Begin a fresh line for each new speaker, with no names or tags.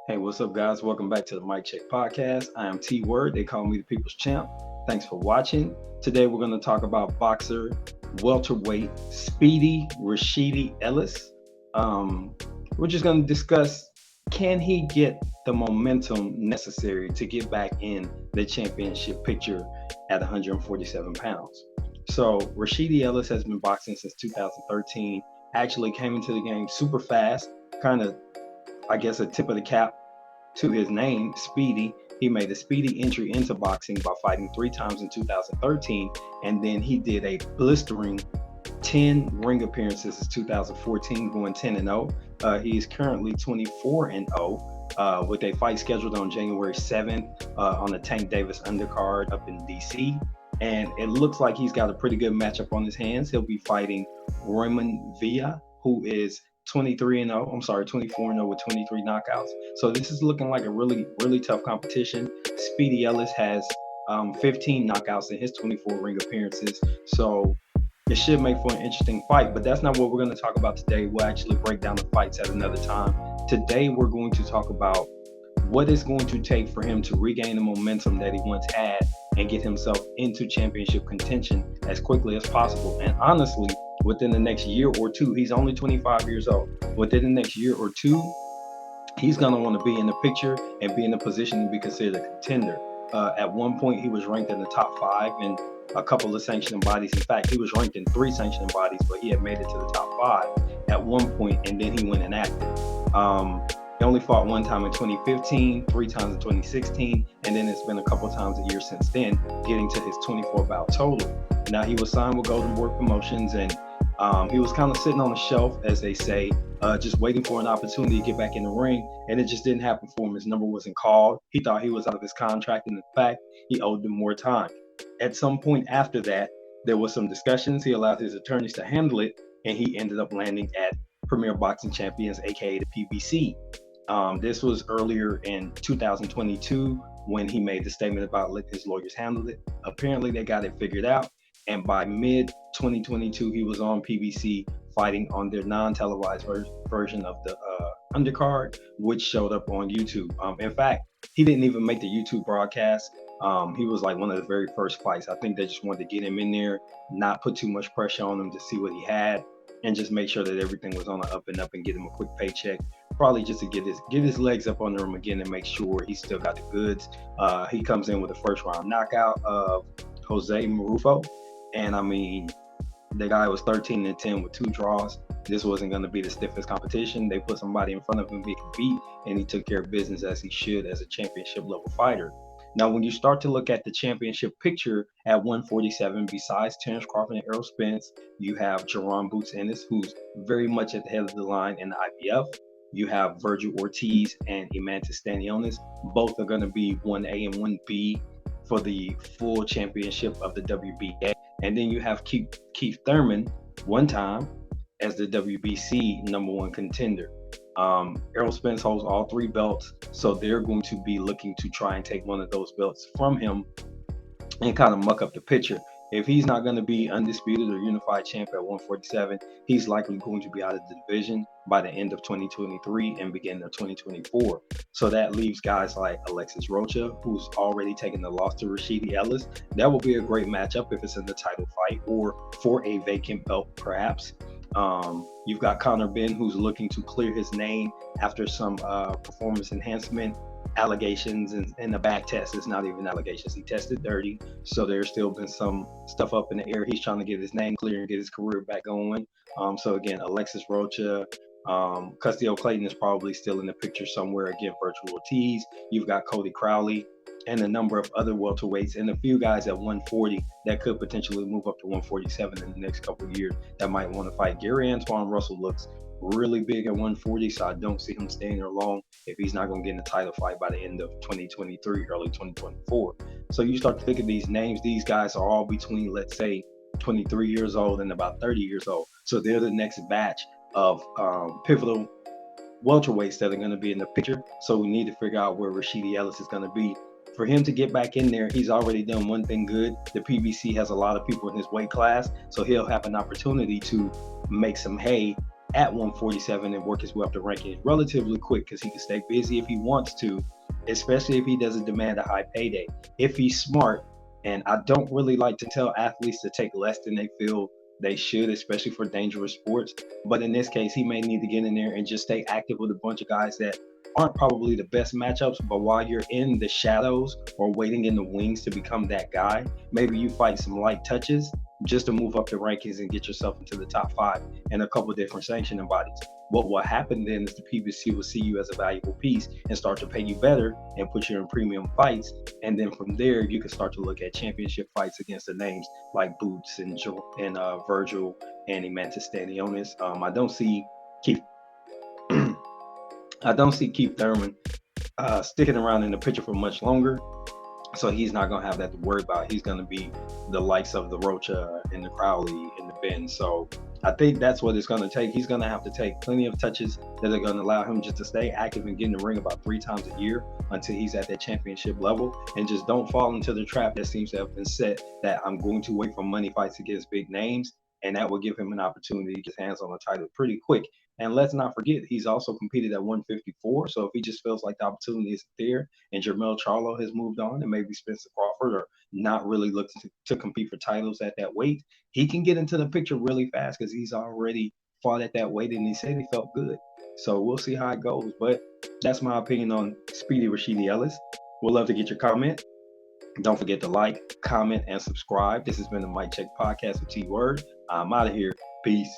Hey, what's up, guys? Welcome back to the Mic Check Podcast. I am T Word. They call me the People's Champ. Thanks for watching. Today, we're going to talk about boxer, welterweight, Speedy Rashidi Ellis. We're just going to discuss, can he get the momentum necessary to get back in the championship picture at 147 pounds? So, Rashidi Ellis has been boxing since 2013. Actually came into the game super fast, kind of, I guess, a tip of the cap to his name, Speedy. He made a speedy entry into boxing by fighting 3 times in 2013, and then he did a blistering 10 ring appearances since 2014, going 10-0. He is currently 24-0 with a fight scheduled on January 7th on the Tank Davis undercard up in DC. And it looks like he's got a pretty good matchup on his hands. He'll be fighting Raymond Villa, who is 23-0. I'm sorry, 24-0 with 23 knockouts. So this is looking like a really tough competition. Speedy Ellis has 15 knockouts in his 24 ring appearances. So it should make for an interesting fight, but that's not what we're going to talk about today. We'll actually break down the fights at another time. Today, we're going to talk about what it's going to take for him to regain the momentum that he once had and get himself into championship contention as quickly as possible. And honestly, within the next year or two, he's only 25 years old. Within the next year or two, he's going to want to be in the picture and be in a position to be considered a contender. At one point, he was ranked in the top 5 in a couple of sanctioning bodies. In fact, he was ranked in 3 sanctioning bodies, but he had made it to the top 5 at one point, and then he went inactive. He only fought 1 time in 2015, 3 times in 2016, and then it's been a couple times a year since then, getting to his 24 bout total. Now, he was signed with Golden Boy Promotions, and he was kind of sitting on the shelf, as they say, just waiting for an opportunity to get back in the ring, and it just didn't happen for him. His number wasn't called. He thought he was out of his contract, and in fact, he owed them more time. At some point after that, there was some discussions. He allowed his attorneys to handle it, and he ended up landing at Premier Boxing Champions, aka the PBC. This was earlier in 2022 when he made the statement about let his lawyers handle it. Apparently, they got it figured out, and by mid 2022, he was on PBC fighting on their non-televised version of the undercard, which showed up on YouTube. In fact, he didn't even make the YouTube broadcast. He was like one of the very first fights. I think they just wanted to get him in there, not put too much pressure on him to see what he had, and just make sure that everything was on the up and up and get him a quick paycheck. Probably just to get his legs up under him again and make sure he still got the goods. He comes in with a first round knockout of Jose Marufo, and I mean, the guy was 13-10 with 2 draws. This wasn't going to be the stiffest competition. They put somebody in front of him he could beat, and he took care of business as he should as a championship level fighter. Now, when you start to look at the championship picture at 147, besides Terrence Crawford and Errol Spence, you have Jerron Boots Ennis, who's very much at the head of the line in the IBF. You have Virgil Ortiz and Imantas Stanionis. Both are going to be 1A and 1B for the full championship of the WBA. And then you have Keith Thurman, 1 time, as the WBC #1 contender. Errol Spence holds all 3 belts, so they're going to be looking to try and take one of those belts from him and kind of muck up the picture. If he's not going to be undisputed or unified champ at 147, he's likely going to be out of the division by the end of 2023 and beginning of 2024. So that leaves guys like Alexis Rocha, who's already taken the loss to Rashidi Ellis. That will be a great matchup if it's in the title fight or for a vacant belt, perhaps. You've got Conor Benn, who's looking to clear his name after some performance enhancement allegations and the back test. It's not even allegations. He tested dirty. So there's still been some stuff up in the air. He's trying to get his name clear and get his career back going. So again, Alexis Rocha, Custio Clayton is probably still in the picture somewhere. Again, Virgil Ortiz. You've got Cody Crowley and a number of other welterweights and a few guys at 140 that could potentially move up to 147 in the next couple of years that might want to fight. Gary Antoine Russell looks really big at 140, so I don't see him staying there long if he's not going to get in a title fight by the end of 2023, early 2024. So you start to think of these names. These guys are all between, let's say, 23 years old and about 30 years old. So they're the next batch of pivotal welterweights that are going to be in the picture. So we need to figure out where Rashidi Ellis is going to be. For him to get back in there, he's already done one thing good. The PBC has a lot of people in his weight class, so he'll have an opportunity to make some hay at 147 and work his way up the rankings relatively quick because he can stay busy if he wants to, especially if he doesn't demand a high payday. If he's smart, and I don't really like to tell athletes to take less than they feel they should, especially for dangerous sports. But in this case, he may need to get in there and just stay active with a bunch of guys that aren't probably the best matchups. But while you're in the shadows or waiting in the wings to become that guy, maybe you fight some light touches just to move up the rankings and get yourself into the top 5 in a couple different sanctioning bodies. What will happen then is the PBC will see you as a valuable piece and start to pay you better and put you in premium fights. And then from there, you can start to look at championship fights against the names like Boots and Virgil and Emantis Stanionis. Keith. I don't see Keith Thurman sticking around in the picture for much longer. So he's not going to have that to worry about. He's going to be the likes of the Rocha and the Crowley and the Ben. So I think that's what it's going to take. He's going to have to take plenty of touches that are going to allow him just to stay active and get in the ring about 3 times a year until he's at that championship level. And just don't fall into the trap that seems to have been set that I'm going to wait for money fights against big names. And that will give him an opportunity to get his hands on the title pretty quick. And let's not forget, he's also competed at 154. So if he just feels like the opportunity is there and Jermell Charlo has moved on and maybe Spencer Crawford are not really looking to compete for titles at that weight, he can get into the picture really fast because he's already fought at that weight and he said he felt good. So we'll see how it goes. But that's my opinion on Speedy Rashidi Ellis. We'd love to get your comment. Don't forget to like, comment, and subscribe. This has been the Mic Check Podcast with T Word. I'm out of here. Peace.